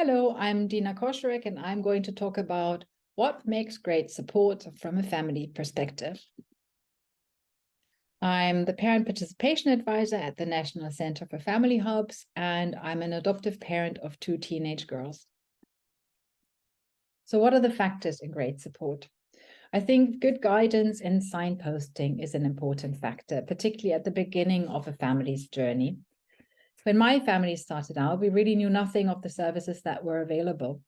Hello, I'm Dina Koschorreck, and I'm going to talk about what makes great support from a family perspective. I'm the Parent Participation Advisor at the National Center for Family Hubs, and I'm an adoptive parent of 2 teenage girls. So what are the factors in great support? I think good guidance and signposting is an important factor, particularly at the beginning of a family's journey. When my family started out, we really knew nothing of the services that were available.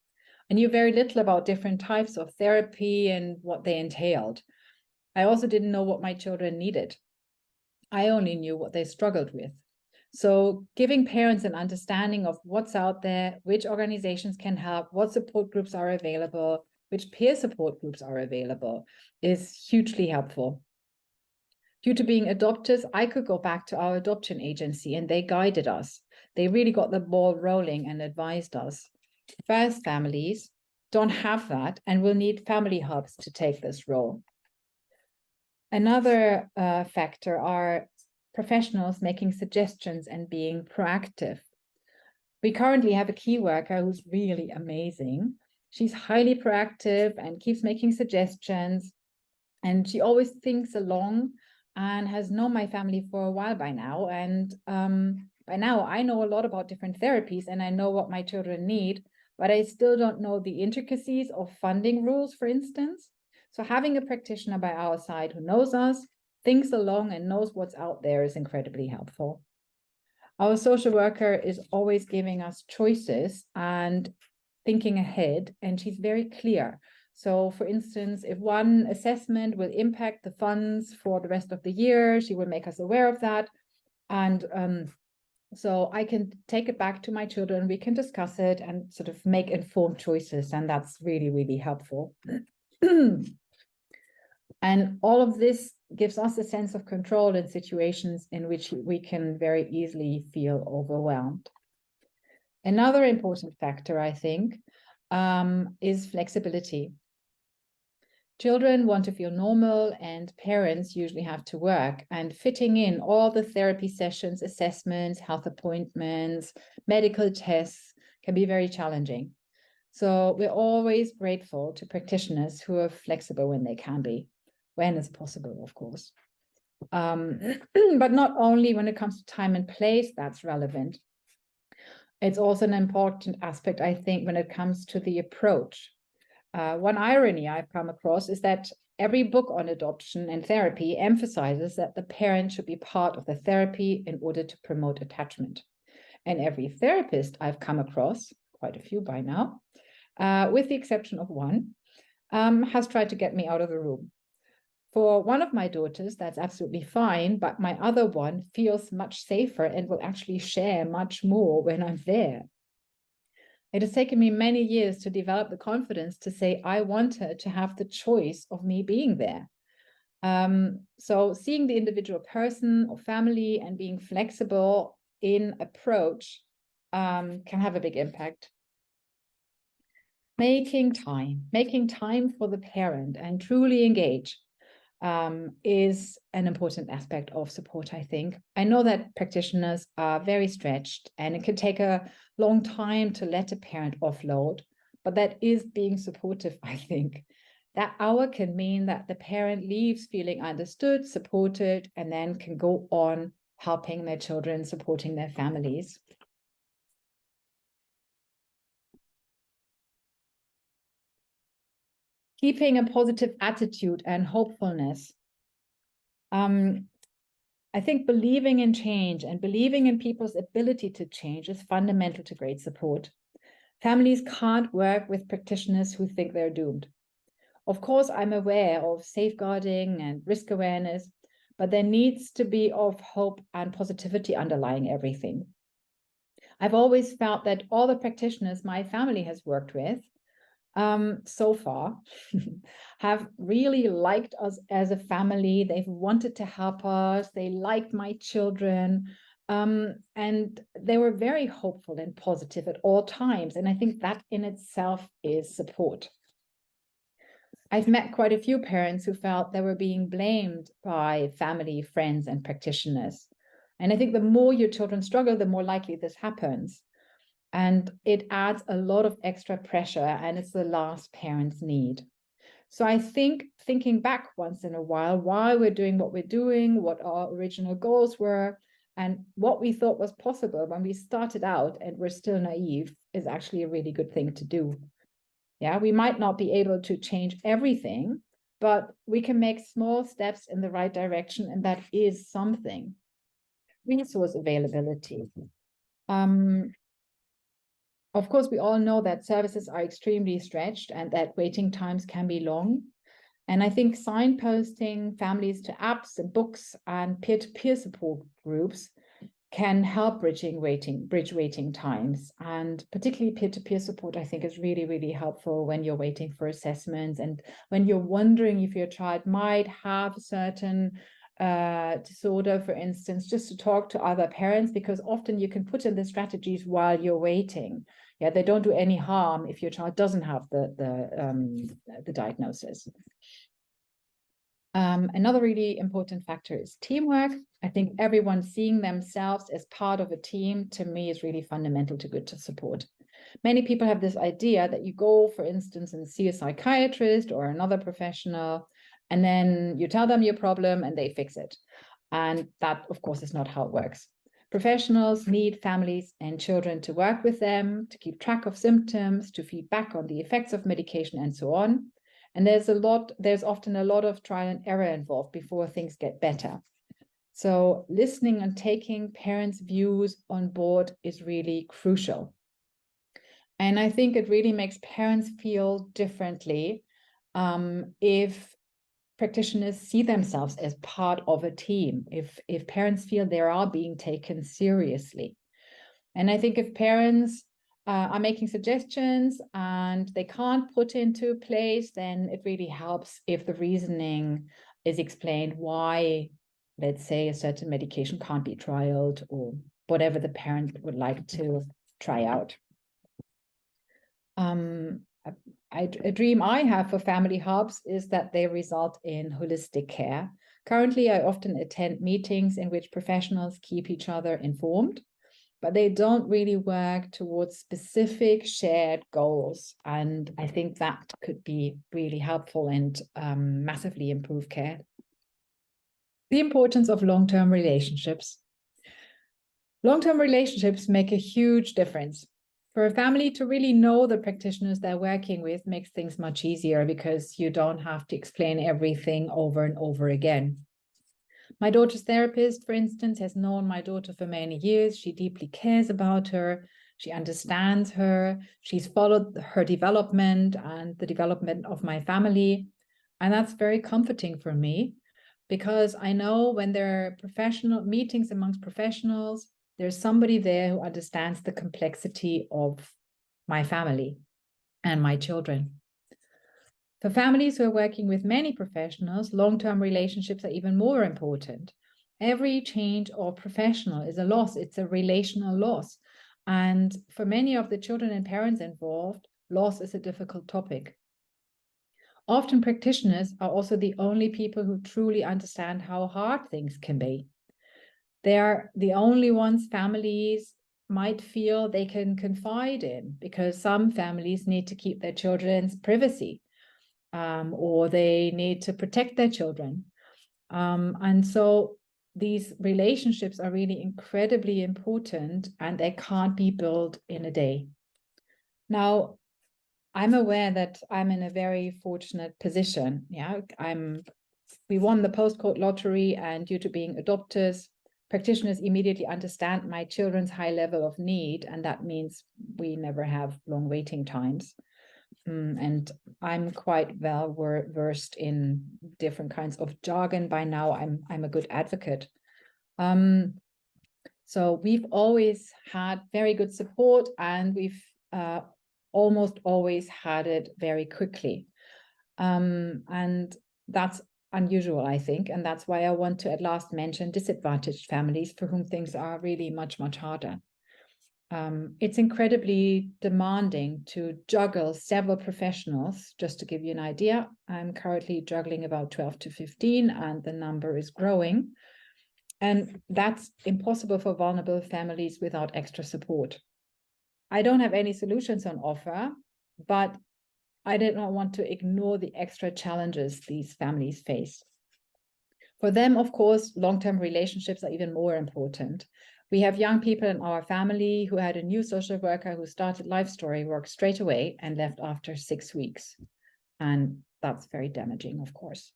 I knew very little about different types of therapy and what they entailed. I also didn't know what my children needed. I only knew what they struggled with. So giving parents an understanding of what's out there, which organizations can help, what support groups are available, which peer support groups are available is hugely helpful. Due to being adopters, I could go back to our adoption agency and they guided us. They really got the ball rolling and advised us. First families don't have that and will need family hubs to take this role. Another factor are professionals making suggestions and being proactive. We currently have a key worker who's really amazing. She's highly proactive and keeps making suggestions, and she always thinks along and has known my family for a while by now. And by now I know a lot about different therapies and I know what my children need, but I still don't know the intricacies of funding rules, for instance. So having a practitioner by our side who knows us, thinks along and knows what's out there is incredibly helpful. Our social worker is always giving us choices and thinking ahead, and she's very clear. So for instance, if one assessment will impact the funds for the rest of the year, she will make us aware of that. And so I can take it back to my children, we can discuss it and sort of make informed choices. And that's really, really helpful. And all of this gives us a sense of control in situations in which we can very easily feel overwhelmed. Another important factor, I think, is flexibility. Children want to feel normal and parents usually have to work, and fitting in all the therapy sessions, assessments, health appointments, medical tests can be very challenging. So we're always grateful to practitioners who are flexible when they can be, when it's possible, of course. But not only when it comes to time and place, that's relevant. It's also an important aspect, I think, when it comes to the approach. One irony I've come across is that every book on adoption and therapy emphasizes that the parent should be part of the therapy in order to promote attachment. And every therapist I've come across, quite a few by now, with the exception of one, has tried to get me out of the room. For one of my daughters, that's absolutely fine, but my other one feels much safer and will actually share much more when I'm there. It has taken me many years to develop the confidence to say I want her to have the choice of me being there. So seeing the individual person or family and being flexible in approach can have a big impact. Making time for the parent and truly engage is an important aspect of support, I think. I know that practitioners are very stretched and it can take a long time to let a parent offload, but that is being supportive, I think. That hour can mean that the parent leaves feeling understood, supported, and then can go on helping their children, supporting their families. Keeping a positive attitude and hopefulness. I think believing in change and believing in people's ability to change is fundamental to great support. Families can't work with practitioners who think they're doomed. Of course, I'm aware of safeguarding and risk awareness, but there needs to be of hope and positivity underlying everything. I've always felt that all the practitioners my family has worked with so far have really liked us as a family. They've wanted to help us. They liked my children. And they were very hopeful and positive at all times. And I think that in itself is support. I've met quite a few parents who felt they were being blamed by family, friends, and practitioners. And I think the more your children struggle, the more likely this happens. And it adds a lot of extra pressure, and it's the last parents need. So I think thinking back once in a while, why we're doing what we're doing, what our original goals were, and what we thought was possible when we started out and we're still naive is actually a really good thing to do. Yeah, we might not be able to change everything, but we can make small steps in the right direction, and that is something. Resource availability. Of course, we all know that services are extremely stretched and that waiting times can be long. And I think signposting families to apps and books and peer-to-peer support groups can help bridge waiting times. And particularly peer-to-peer support, I think, is really, really helpful when you're waiting for assessments and when you're wondering if your child might have a certain disorder, for instance, just to talk to other parents, because often you can put in the strategies while you're waiting. Yeah, they don't do any harm if your child doesn't have the diagnosis. Another really important factor is teamwork. I think everyone seeing themselves as part of a team, to me, is really fundamental to good support. Many people have this idea that you go, for instance, and see a psychiatrist or another professional, and then you tell them your problem and they fix it. And that, of course, is not how it works. Professionals need families and children to work with them, to keep track of symptoms, to feed back on the effects of medication, and so on. And there's often a lot of trial and error involved before things get better. So listening and taking parents' views on board is really crucial. And I think it really makes parents feel differently if practitioners see themselves as part of a team, if parents feel they are being taken seriously. And I think if parents are making suggestions and they can't put into place, then it really helps if the reasoning is explained why, let's say, a certain medication can't be trialed or whatever the parent would like to try out. A dream I have for family hubs is that they result in holistic care. Currently, I often attend meetings in which professionals keep each other informed, but they don't really work towards specific shared goals. And I think that could be really helpful and massively improve care. The importance of long-term relationships. Long-term relationships make a huge difference. For a family to really know the practitioners they're working with makes things much easier because you don't have to explain everything over and over again. My daughter's therapist, for instance, has known my daughter for many years. She deeply cares about her. She understands her. She's followed her development and the development of my family. And that's very comforting for me because I know when there are professional meetings amongst professionals, there's somebody there who understands the complexity of my family and my children. For families who are working with many professionals, long-term relationships are even more important. Every change of professional is a loss. It's a relational loss. And for many of the children and parents involved, loss is a difficult topic. Often practitioners are also the only people who truly understand how hard things can be. They are the only ones families might feel they can confide in, because some families need to keep their children's privacy, or they need to protect their children. And so these relationships are really incredibly important, and they can't be built in a day. Now, I'm aware that I'm in a very fortunate position. Yeah, we won the postcode lottery, and due to being adopters, practitioners immediately understand my children's high level of need, and that means we never have long waiting times. And I'm quite well versed in different kinds of jargon by now. I'm a good advocate. So we've always had very good support, and we've almost always had it very quickly. And that's unusual, I think, and that's why I want to at last mention disadvantaged families for whom things are really much, much harder. It's incredibly demanding to juggle several professionals. Just to give you an idea, I'm currently juggling about 12 to 15, and the number is growing. And that's impossible for vulnerable families without extra support. I don't have any solutions on offer, but I did not want to ignore the extra challenges these families face. For them, of course, long-term relationships are even more important. We have young people in our family who had a new social worker who started Life Story work straight away and left after 6 weeks. And that's very damaging, of course.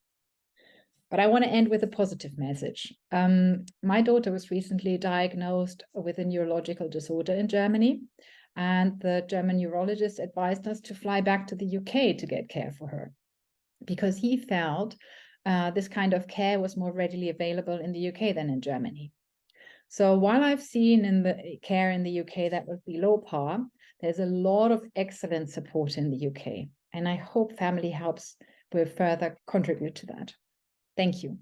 But I want to end with a positive message. My daughter was recently diagnosed with a neurological disorder in Germany, and the German neurologist advised us to fly back to the UK to get care for her, because he felt this kind of care was more readily available in the UK than in Germany. So while I've seen in the care in the UK that was below par, there's a lot of excellent support in the UK. And I hope Family Helps will further contribute to that. Thank you.